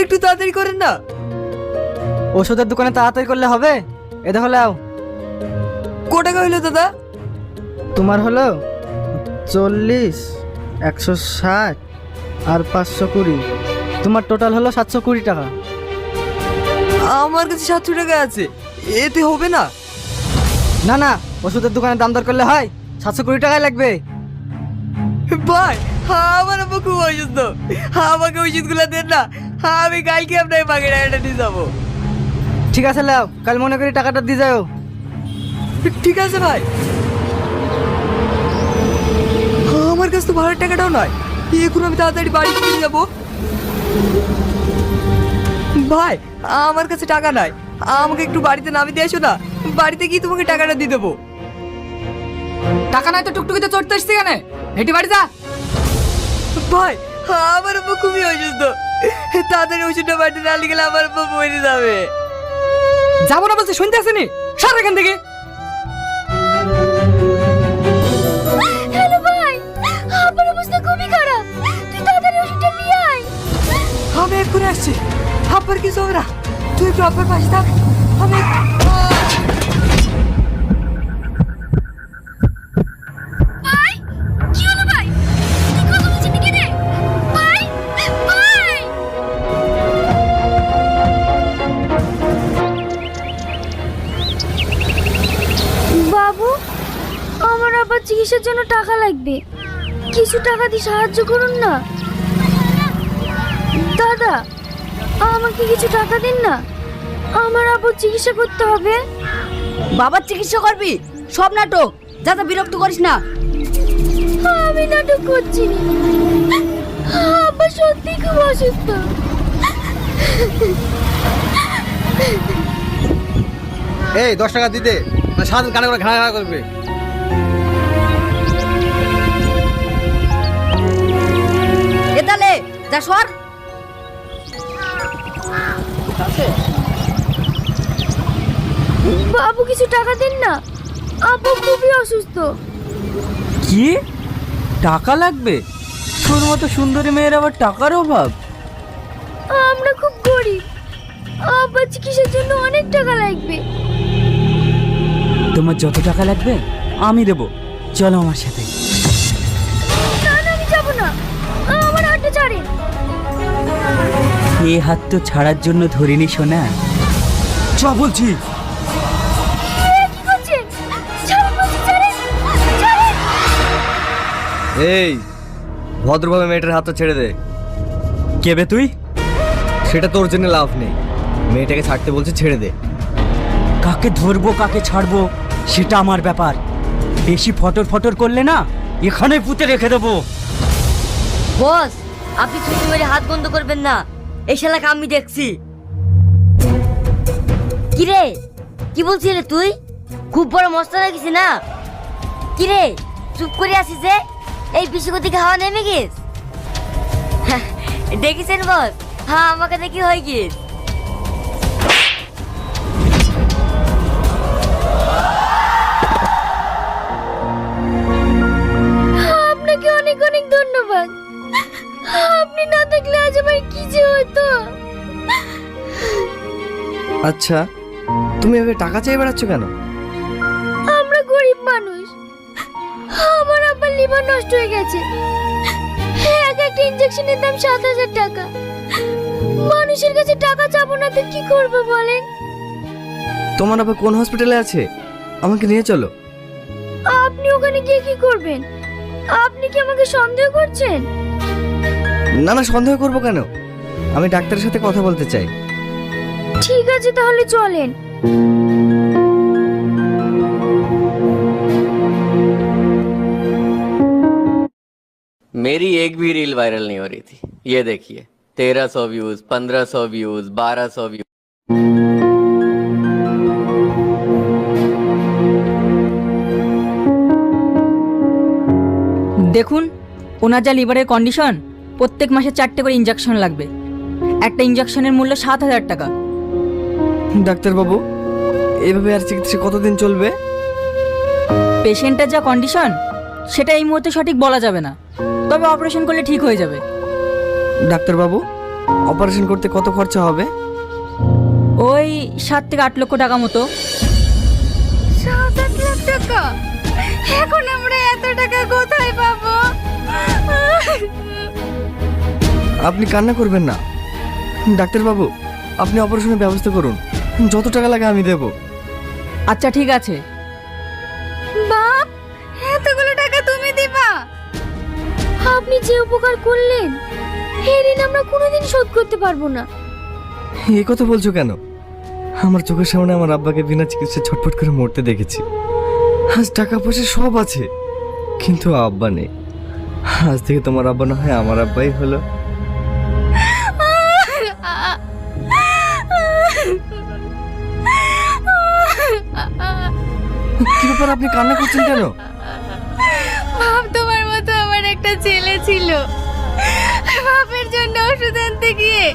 একটু তাড়াতাড়ি করেন না। ওষুধের দোকানে তাড়াতাড়ি করলে হবে? এ দেখো লাও। ক টাকা হইলো দাদা? তোমার হলো 40, 160 আর 520। তোমার টোটাল হলো 720 টাকা। আমার কাছে 700 টাকা আছে, এতে হবে না? না না, ওষুধের দোকানে দাম দর করলে হয়, 720 টাকাই লাগবে। ভাই আমার আব্বা খুব অসুস্থ, আমাকে ওষুধগুলো দেন না, আমি কালকে আপনার বাকি টাকাটা নিয়ে যাবো। ঠিক আছে লাও, কাল মনে করি টাকাটা দিয়ে যাও। ঠিক আছে ভাই। আমার কাছে তো ভাড়ার টাকাটাও নয়, এখন আমি তাড়াতাড়ি বাড়ি ফিরে যাবো। ভাই আমার কাছে টাকা নাই, আমাকে একটু বাড়িতে নামিয়ে দিয়ে এসো না, বাড়িতে গিয়ে তোমাকে টাকাটা দিয়ে দেবো। টাকা নাই তো টুকটুকিতে চড়তে এসছি কেন? হেঁটে বাড়ি যা। ভাই আমার আব্বা খুবই অসুস্থ, তাড়াতাড়ি ওষুধটা বাড়িতে না নিয়ে গেলে আমার আব্বা মরে যাবে। যাবো না বলছে, শুনতে আসেনি? সর এখান থেকে। হ্যালো ভাই, আমার অবস্থা খুবই খারাপ, তুই তাড়াতাড়ি ওষুধটা নিয়ে আয়। আমি এক্ষুনি আসছি, আব্বার কিছু হবে না, তুই একটু আব্বার পাশে থাক। আমি ভাই, কি হলো ভাই? তুই কথা বলছিস না কেন? ভাই, ভাই। বাবু, আমার আবার চিকিৎসার জন্য টাকা লাগবে, কিছু টাকা দিয়ে সাহায্য করুন না। দাদা, আমাকে কিছু টাকা দিন না, আমার আবার চিকিৎসা করতে হবে। বাবার চিকিৎসা করবি? সব নাটক, যাতে বিরক্ত করিস না। আমি নাটক করছি না, আব্বা সত্যি খুব অসুস্থ। এই 10 টাকা দিতে, না সারাদিন কানে করে ঘাড়া ঘাড়া করবে। এ তালে যা সর। বাবু কিছু টাকা দিন না, আব্বু খুবই অসুস্থ। কি টাকা লাগবে? তোর মতো সুন্দরী মেয়ের আবার টাকার অভাব? আমরা খুব গরিব, আব্বার চিকিৎসার জন্য অনেক টাকা লাগবে। তোমার যত টাকা লাগবে আমি দেবো, চলো আমার সাথে। না না, আমি যাবো না, আমার হাতটা ছাড়েন। এ হাত তো ছাড়ার জন্য ধরিনি সোনা, চ বলছি। কি করছেন? ছাড়েন বলছি, ছাড়েন, ছাড়েন। এই ভদ্রভাবে মেয়েটার হাতটা ছেড়ে দে। কেবে তুই? সেটা তোর জন্য লাভ নেই, মেয়েটাকে ছাড়তে বলছি, ছেড়ে দে। কাকে ধরবো কাকে ছাড়বো সেটা আমার ব্যাপার, বেশি ফটর ফটর করলে না এখানে পুঁতে রেখে দেবো। বস, আপনি ছুটি মেরে হাত বন্ধ করবেন না, এই শালাকে আমি দেখছি। কি রে, কি বলছিস রে তুই? খুব বড় মস্ত লাগিস না? কি রে চুপ করে আসিস যে? এই বিশুকো দিকে হাওয়া নেমে গেছ? দেখেছেন বস, হ্যাঁ আমাকে দেখি হয়ে গিয়েছ। আপনাকে অনেক অনেক ধন্যবাদ, আপনি না থাকলে আজ আমার কি যে হতো। আচ্ছা, তুমি এভাবে টাকা চাই বেড়াচ্ছ কেন? আমরা গরিব মানুষ, আমার আব্বার লিভার নষ্ট হয়ে গেছে, এক একটা ইনজেকশনের দাম 7,000 টাকা। মানুষের কাছে টাকা চাবো না তো কি করবো বলেন? তোমার আবার কোন হসপিটালে আছে? আমাকে নিয়ে চলো। আপনি ওখানে গিয়ে কি করবেন? আপনি কি আমাকে সন্দেহ করছেন? না না, সন্দেহ করবো কেন, আমি ডাক্তারের সাথে কথা বলতে চাই। ঠিক আছে তাহলে চলেন। मेरी एक भी रील वायरल नहीं हो रही थी, ये देखिए 1300 व्यूज, 1500 व्यूज, 1200 व्यूज। দেখুন, ওনার যা লিভারের কন্ডিশন, প্রত্যেক মাসে 4টে করে ইঞ্জেকশন লাগবে। একটা ইঞ্জেকশনের মূল্য 7,000 টাকা। ডাক্তারবাবু, এইভাবে আর চিকিৎসা কতদিন চলবে? পেশেন্টের যা কন্ডিশন সেটা এই মুহূর্তে সঠিক বলা যাবে না, তবে অপারেশন করলে ঠিক হয়ে যাবে। ডাক্তারবাবু, অপারেশন করতে কত খরচা হবে? ওই 7 থেকে 8 লক্ষ টাকা মতো। 7-8 লাখ টাকা? এখন আমরা এত টাকা কোথায় পাবো? আপনি কান্না করবেন না ডাক্তারবাবু, আপনি অপারেশনের ব্যবস্থা করুন, যত টাকা লাগে আমি দেব। আচ্ছা ঠিক আছে। বাপ, এতগুলো টাকা তুমি দিবা? আপনি যে উপকার করলেন এর ঋণ আমরা কোনোদিন শোধ করতে পারবো না। এই কথা বলছো কেন? আমার চোখের সামনে আমার আব্বাকে বিনা চিকিৎসায় ছটফট করে মরতে দেখেছি। আজ টাকা পয়সা সব আছে, কিন্তু আব্বা নেই। আজ থেকে তোমার আব্বা না হয় আমার আব্বাই হলো। কি ব্যাপার, আপনি কান্না করছেন কেন? বাপ, তোমার মতো আমার একটা ছেলে ছিল। বাপের জন্য ওষুধ আনতে গিয়ে